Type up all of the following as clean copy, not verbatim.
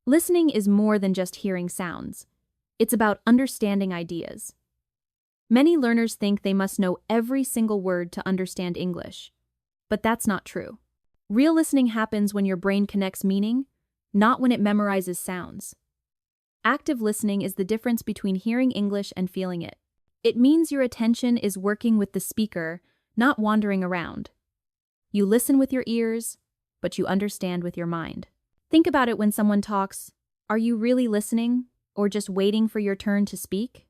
Listening is more than just hearing sounds. It's about understanding ideas. Many learners think they must know every single word to understand English. But that's not true. Real listening happens when your brain connects meaning, not when it memorizes sounds. Active listening is the difference between hearing English and feeling it. It means your attention is working with the speaker, not wandering around. You listen with your ears, but you understand with your mind. Think about it when someone talks. Are you really listening, or just waiting for your turn to speak?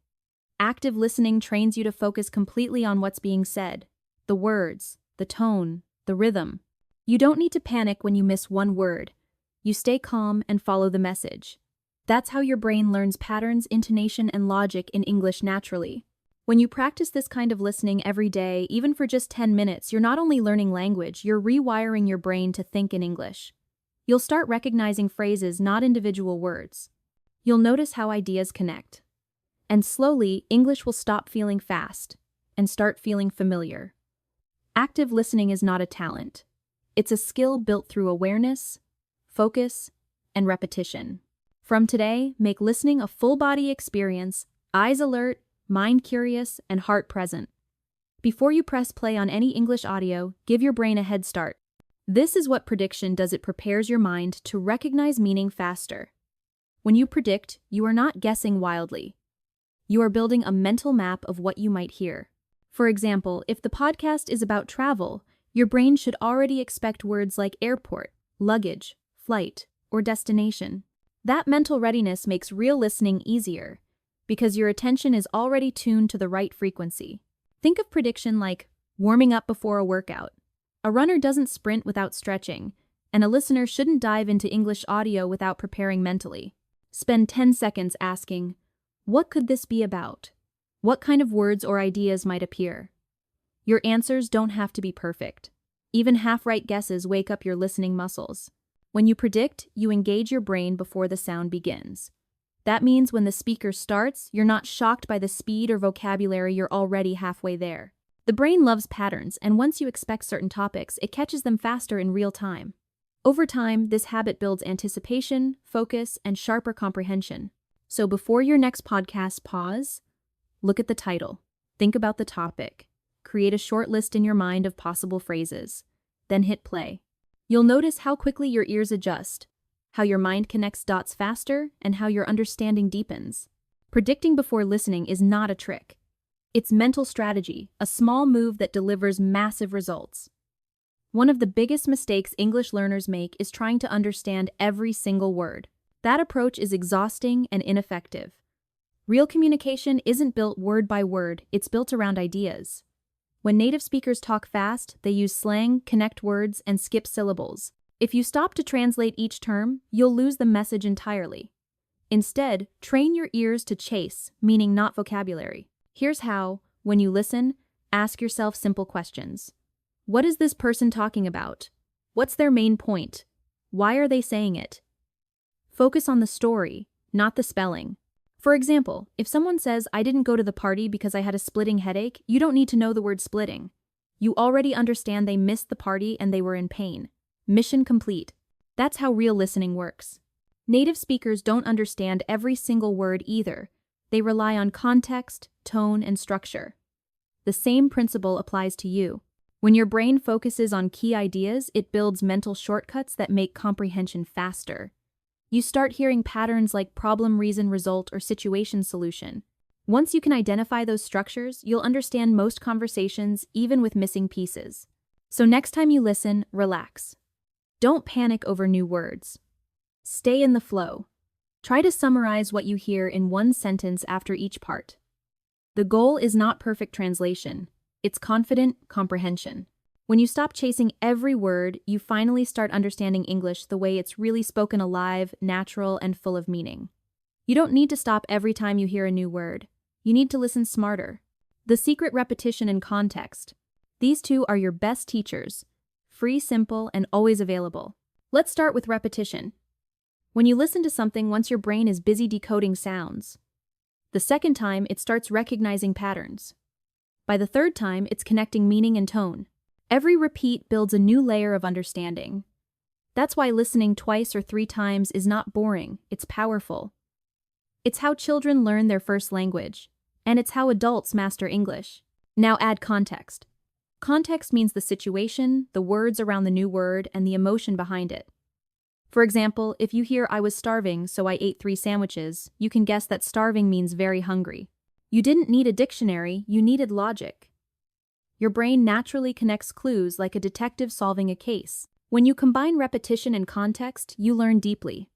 Active listening trains you to focus completely on what's being said, the words, the tone, the rhythm. You don't need to panic when you miss one word. You stay calm and follow the message. That's how your brain learns patterns, intonation, and logic in English naturally. When you practice this kind of listening every day, even for just 10 minutes, you're not only learning language, you're rewiring your brain to think in English. You'll start recognizing phrases, not individual words. You'll notice how ideas connect. And slowly, English will stop feeling fast and start feeling familiar. Active listening is not a talent. It's a skill built through awareness, focus, and repetition. From today, make listening a full-body experience, eyes alert, mind curious, and heart present. Before you press play on any English audio, give your brain a head start. This is what prediction does. It prepares your mind to recognize meaning faster. When you predict, you are not guessing wildly. You are building a mental map of what you might hear. For example, if the podcast is about travel, your brain should already expect words like airport, luggage, flight, or destination. That mental readiness makes real listening easier, because your attention is already tuned to the right frequency. Think of prediction like warming up before a workout. A runner doesn't sprint without stretching, and a listener shouldn't dive into English audio without preparing mentally. Spend 10 seconds asking, what could this be about? What kind of words or ideas might appear? Your answers don't have to be perfect. Even half-right guesses wake up your listening muscles. When you predict, you engage your brain before the sound begins. That means when the speaker starts, you're not shocked by the speed or vocabulary. You're already halfway there. The brain loves patterns, and once you expect certain topics, it catches them faster in real time. Over time, this habit builds anticipation, focus, and sharper comprehension. So before your next podcast, pause, look at the title, think about the topic, create a short list in your mind of possible phrases, then hit play. You'll notice how quickly your ears adjust, how your mind connects dots faster, and how your understanding deepens. Predicting before listening is not a trick. It's mental strategy, a small move that delivers massive results. One of the biggest mistakes English learners make is trying to understand every single word. That approach is exhausting and ineffective. Real communication isn't built word by word, it's built around ideas. When native speakers talk fast, they use slang, connect words, and skip syllables. If you stop to translate each term, you'll lose the message entirely. Instead, train your ears to chase, meaning not vocabulary. Here's how: when you listen, ask yourself simple questions. What is this person talking about? What's their main point? Why are they saying it? Focus on the story, not the spelling. For example, if someone says, "I didn't go to the party because I had a splitting headache," you don't need to know the word splitting. You already understand they missed the party and they were in pain. Mission complete. That's how real listening works. Native speakers don't understand every single word either. They rely on context, tone, and structure. The same principle applies to you. When your brain focuses on key ideas, it builds mental shortcuts that make comprehension faster. You start hearing patterns like problem, reason, result, or situation, solution. Once you can identify those structures, you'll understand most conversations, even with missing pieces. So next time you listen, relax. Don't panic over new words. Stay in the flow. Try to summarize what you hear in one sentence after each part. The goal is not perfect translation. It's confident comprehension. When you stop chasing every word, you finally start understanding English the way it's really spoken, alive, natural, and full of meaning. You don't need to stop every time you hear a new word. You need to listen smarter. The secret: repetition and context. These two are your best teachers. Free, simple, and always available. Let's start with repetition. When you listen to something once, your brain is busy decoding sounds. The second time, it starts recognizing patterns. By the third time, it's connecting meaning and tone. Every repeat builds a new layer of understanding. That's why listening twice or 3 times is not boring, it's powerful. It's how children learn their first language, and it's how adults master English. Now add context. Context means the situation, the words around the new word, and the emotion behind it. For example, if you hear "I was starving, so I ate 3 sandwiches," you can guess that starving means very hungry. You didn't need a dictionary, you needed logic. Your brain naturally connects clues like a detective solving a case. When you combine repetition and context, you learn deeply.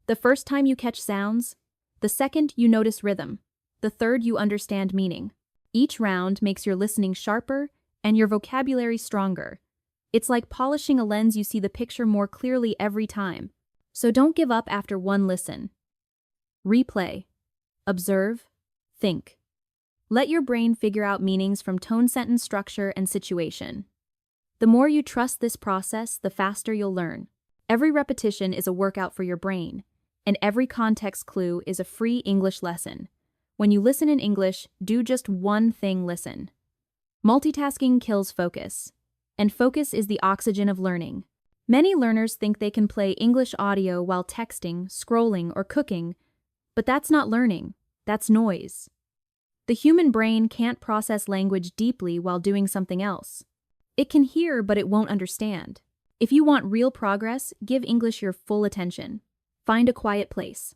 The first time you catch sounds, the second you notice rhythm, the third you understand meaning. Each round makes your listening sharper and your vocabulary stronger. It's like polishing a lens, you see the picture more clearly every time. So don't give up after one listen. Replay. Observe. Think. Let your brain figure out meanings from tone, sentence structure, and situation. The more you trust this process, the faster you'll learn. Every repetition is a workout for your brain, and every context clue is a free English lesson. When you listen in English, do just one thing: listen. Multitasking kills focus, and focus is the oxygen of learning. Many learners think they can play English audio while texting, scrolling, or cooking, but that's not learning, that's noise. The human brain can't process language deeply while doing something else. It can hear, but it won't understand. If you want real progress, give English your full attention. Find a quiet place.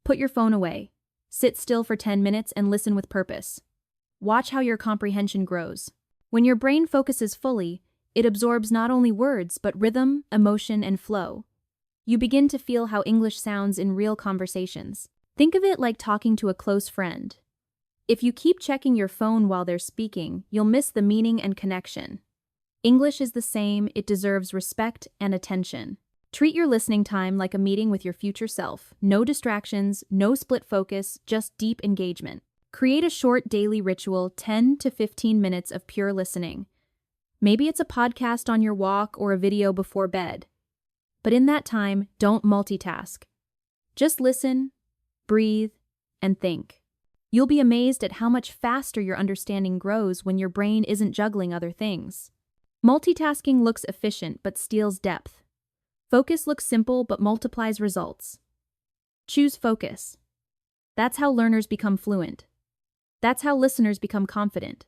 Put your phone away. Sit still for 10 minutes and listen with purpose. Watch how your comprehension grows. When your brain focuses fully, it absorbs not only words, but rhythm, emotion, and flow. You begin to feel how English sounds in real conversations. Think of it like talking to a close friend. If you keep checking your phone while they're speaking, you'll miss the meaning and connection. English is the same, it deserves respect and attention. Treat your listening time like a meeting with your future self. No distractions, no split focus, just deep engagement. Create a short daily ritual, 10 to 15 minutes of pure listening. Maybe it's a podcast on your walk or a video before bed. But in that time, don't multitask. Just listen, breathe, and think. You'll be amazed at how much faster your understanding grows when your brain isn't juggling other things. Multitasking looks efficient but steals depth. Focus looks simple but multiplies results. Choose focus. That's how learners become fluent. That's how listeners become confident.